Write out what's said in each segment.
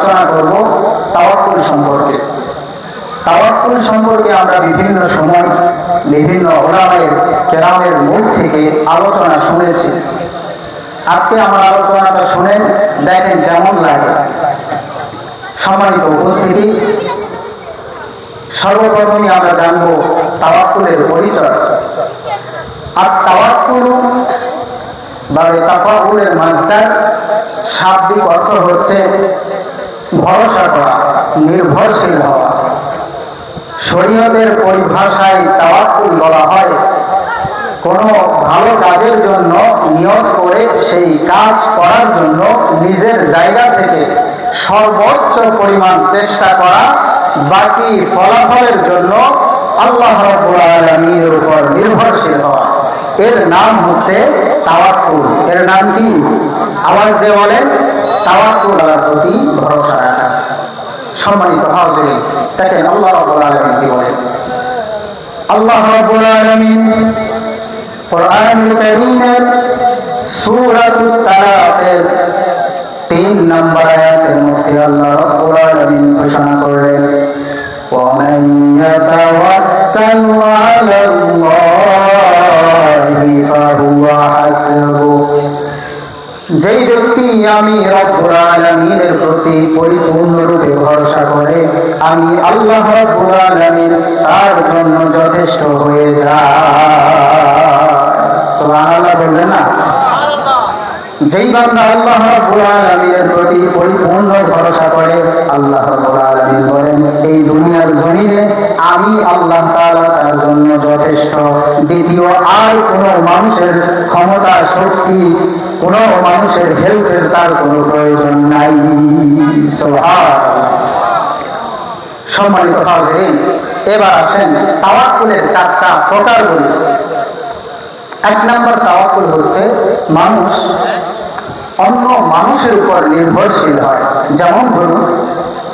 আলোচনা করব তাওয়াক্কুল সম্পর্কে। তাওয়াক্কুল সম্পর্কে আমরা বিভিন্ন সময় বিভিন্ন উলামায়ে কেরামের মুখ থেকে আলোচনা শুনেছি। আজকে আমার আলোচনাটা শুনে দেখেন কেমন লাগে। সম্মানিত উপস্থিতি, সর্বপ্রথমে আমরা জানব তাওয়াক্কুলের পরিচয়। আর তাওয়াক্কুল বা তাফাউলের মাসদার শাব্দিক অর্থ হচ্ছে ভরসা করা, নির্ভরশীল হওয়া। শরীয়তের পরিভাষায় তাওয়াক্কুল বলা হয় কোনো ভালো কাজের জন্য নিয়ত করে সেই কাজ করার জন্য নিজের জায়গা থেকে সর্বোচ্চ পরিমাণ চেষ্টা করা, বাকি ফলাফলের জন্য আল্লাহ রাব্বুল আলামিনের উপর নির্ভরশীল হওয়া। এর নাম হচ্ছে তাওয়াক্কুল। এর নাম কি? আওয়াজ দিয়ে বলেন, তাওয়াক্কুল, আল্লাহর প্রতি ভরসা রাখা। সম্মানিত হাজিরিন, দেখেন আল্লাহ রাব্বুল আলামিন কি বলেন। আল্লাহ রাব্বুল আলামিন কুরআনুল কারীমের সূরাতুত তালাকের 3 নম্বর আয়াতের মধ্যে আল্লাহ রাব্বুল আলামিন ঘোষণা করলেন, ওয়া মান ইয়াতাওয়াক্কাল আলাল্লাহি ফাহুয়া হাসবুহ। যেই ব্যক্তি আমি রব্বুল আলামিনের প্রতি পরিপূর্ণরূপে ভরসা করে, আমি আল্লাহ রব্বুল আলামিন তার জন্য যথেষ্ট হয়ে যায়। সুবহানাল্লাহ বলবেন না? যেই বান্দা আল্লাহ রাব্বুল আলামিনের প্রতি পরিপূর্ণ ভরসা করে, আল্লাহ রাব্বুল আলামিন বলেন এই দুনিয়ার জমিনে আমি আল্লাহ তাআলা তার জন্য যথেষ্ট। দ্বিতীয় আর কোনো মানুষের ক্ষমতা, শক্তি, কোনো মানুষের হেল্পের তার কোনো প্রয়োজন নাই। সুবহানাল্লাহ। সম্মানিত হাজিরিন, এবার আসেন তাওয়াক্কুলের 4টা প্রকার বলি। 1 নম্বর তাওয়াক্কুল হচ্ছে মানুষ অন্য মানুষের উপর নির্ভরশীল হয়। যেমন ধরুন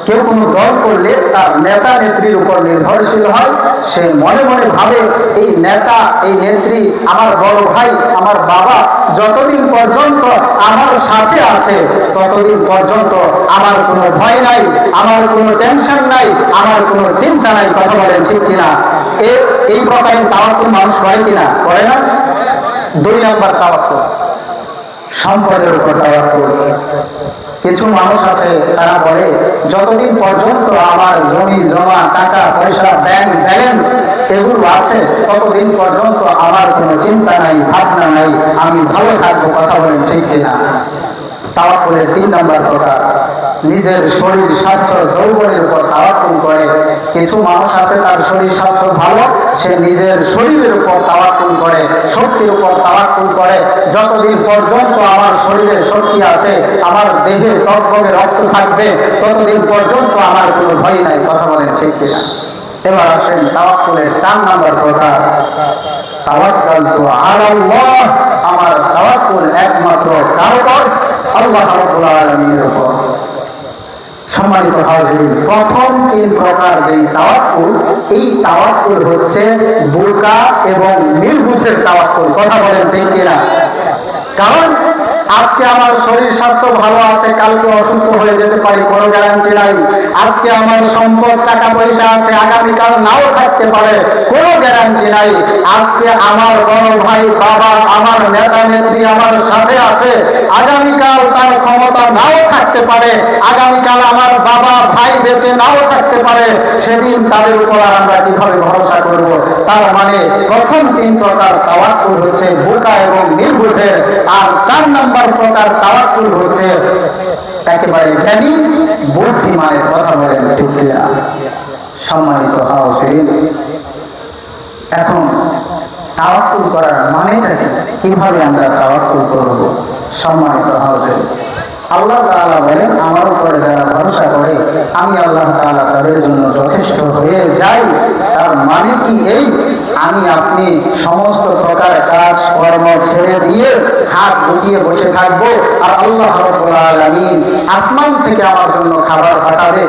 কেউ কোনো দল করলে তার নেতা নেত্রীর উপর নির্ভরশীল হয়। সে মনে মনে ভাবে এই নেতা, এই নেত্রী, আমার বড় ভাই, আমার বাবা যতদিন পর্যন্ত আমার সাথে আছে ততদিন পর্যন্ত আমার কোনো ভয় নাই, আমার কোনো টেনশন নাই, আমার কোনো চিন্তা নাই। কথা বলেন ঠিক কিনা? এই প্রকারের তাওয়াক্কুল মানুষ করে কিনা? করে না? 2 নম্বর তাওয়াক্কুল সম্পদের উপর তাওয়াক্কুল। কিছু মানুষ আছে তারা বলে যতদিন পর্যন্ত আমার জমি জমা, টাকা পয়সা, ব্যাংক ব্যালেন্স এগুলো আছে ততদিন পর্যন্ত আমার কোনো চিন্তা নাই, ভাবনা নাই, আমি ভালো থাকবো। কথা বলেন ঠিক কিনা? তাওয়াক্কুলের 3 নম্বর প্রকার নিজের শরীর স্বাস্থ্য যৌবনের উপর তাওয়াক্কুল করে। কিছু মানুষ আছে তার শরীর স্বাস্থ্য ভালো, সে নিজের শরীরের উপর তাওয়াক্কুল করে, শক্তির উপর তাওয়াক্কুল করে। যতদিন পর্যন্ত আমার শরীরে শক্তি আছে, আমার দেহে টকবগে রক্ত থাকবে, ততদিন পর্যন্ত আমার কোনো ভয় নাই। কথা বলেন ঠিক কিনা? এবার আসেন তাওয়াক্কুলের 4 নম্বর প্রকার, তাওয়াক্কালতু আলাল্লাহ। আমার তাওয়াক্কুল একমাত্র কার উপর? আল্লাহ রাব্বুল আলামিনের উপর। সম্মানিত হাজিরিন, প্রথম 3 প্রকার যেই তাওয়াক্কুল, এই তাওয়াক্কুল হচ্ছে বোরকা এবং নির্বুদ্ধের তাওয়াক্কুল। কথা বলেন ঠিক কিনা? কারণ আজকে আমার শরীর স্বাস্থ্য ভালো আছে, কালকে অসুস্থ হয়ে যেতে পারি, কোনো গ্যারান্টি নাই। আজকে আমার সম্পদ, টাকা পয়সা আছে, আগামীকাল নাও থাকতে পারে, কোনো গ্যারান্টি নাই। আজকে আমার বড় ভাই, বাবা, আমার নেতা নেত্রী আমার সাথে আছে, আগামীকাল তার ক্ষমতা নাও থাকতে পারে, আগামীকাল আমার বাবা ভাই বেঁচে নাও থাকতে পারে। সেদিন তাদের উপর আমরা কিভাবে ভরসা করব? তার মানে প্রথম 3 প্রকার তাওয়াক্কুল হচ্ছে বোরকা এবং নির্বুদ্ধের। আর 4 নম্বর প্রকার তাওয়াক্কুল হচ্ছে একেবারে জ্ঞানী বুদ্ধিমানের। কথা বলেন ঠিক কিনা? সম্মানিত হাজিরিন, এখন তাওয়াক্কুল করার মানেটা কি? কিভাবে আমরা তাওয়াক্কুল করব? সম্মানিত হাজিরিন, আল্লাহ তাআলা বলেন আমার উপরে যারা ভরসা করে আমি আল্লাহ তাআলা তাদের জন্য যথেষ্ট হয়ে যাই। তার মানে কি এই? আমি আপনি আপনি সমস্ত প্রকার কাজ কর্ম ছেড়ে দিয়ে হাত গুটিয়ে বসে থাকবো আর আল্লাহ রাব্বুল আলামিন আসমান থেকে আমার জন্য খাবার পাঠাবে,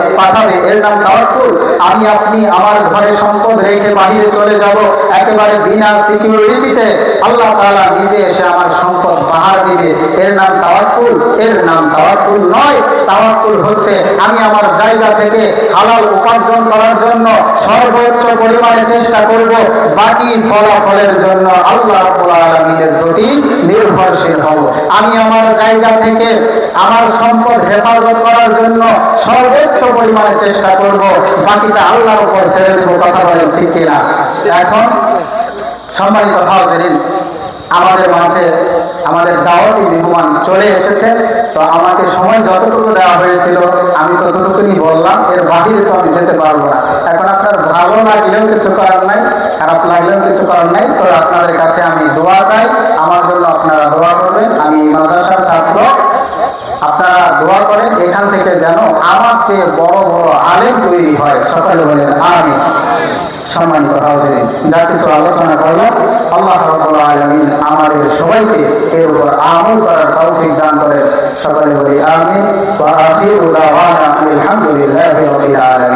এর নাম তাওয়াক্কুল। আমি আপনি আমার ঘরে সম্পদ রেখে বাইরে চলে যাব একেবারে বিনা সিকিউরিটিতে, আল্লাহ তাআলা নিজে এসে আমার সম্পদ বাহার দিবে, এর নাম তাওয়াক্কুল? এর নাম তাওয়াক্কুল নয়। তাওয়াক্কুল হচ্ছে আমি আমার জায়গা থেকে হালাল উপার্জন করার জন্য সর্বোচ্চ পরিমাণে চেষ্টা করব, বাকি ফলাফলের জন্য আল্লাহ রাব্বুল আলামিনের প্রতি নির্ভরশীল হব। আমি আমার জায়গা থেকে আমার সম্পদ হেফাজত করার জন্য সর্বোচ্চ পরিমাণে চেষ্টা করব, বাকিটা আল্লাহর উপর ছেড়ে দেব। কথা বলেন ঠিক কিনা? এখন সম্মানিত হাজিরিন, আমাদের মাঝে আমাদের দাওয়াতি মেহমান চলে এসেছে। তো আমাকে সময় যতটুকু দেওয়া হয়েছিল আমি ততটুকুনি বললাম, এর বাহিরে তো আমি যেতে পারবো না। এখন আপনার ভালো লাগলেও কিছু করার নাই, খারাপ লাগলেও কিছু করার নাই। তো আপনাদের কাছে আমি দোয়া চাই, আমার জন্য আপনারা দোয়া করবেন। আমি মাদ্রাসার ছাত্র, আপনারা দোয়া করেন এখান থেকে যেন আমার চেয়ে বড় বড় আলেম তৈরি হয়। সকলে বলেন আমিন। সম্মানিত হাজিরিন, যা কিছু আলোচনা করলাম আল্লাহ রাব্বুল আলামিন আমাদের সবাইকে এর উপর আমল করার তৌফিক দান করেন। সকলে বলি আমিন। ওয়া আখিরু দাওয়ানা আলহামদুলিল্লাহি রাব্বিল আলামিন।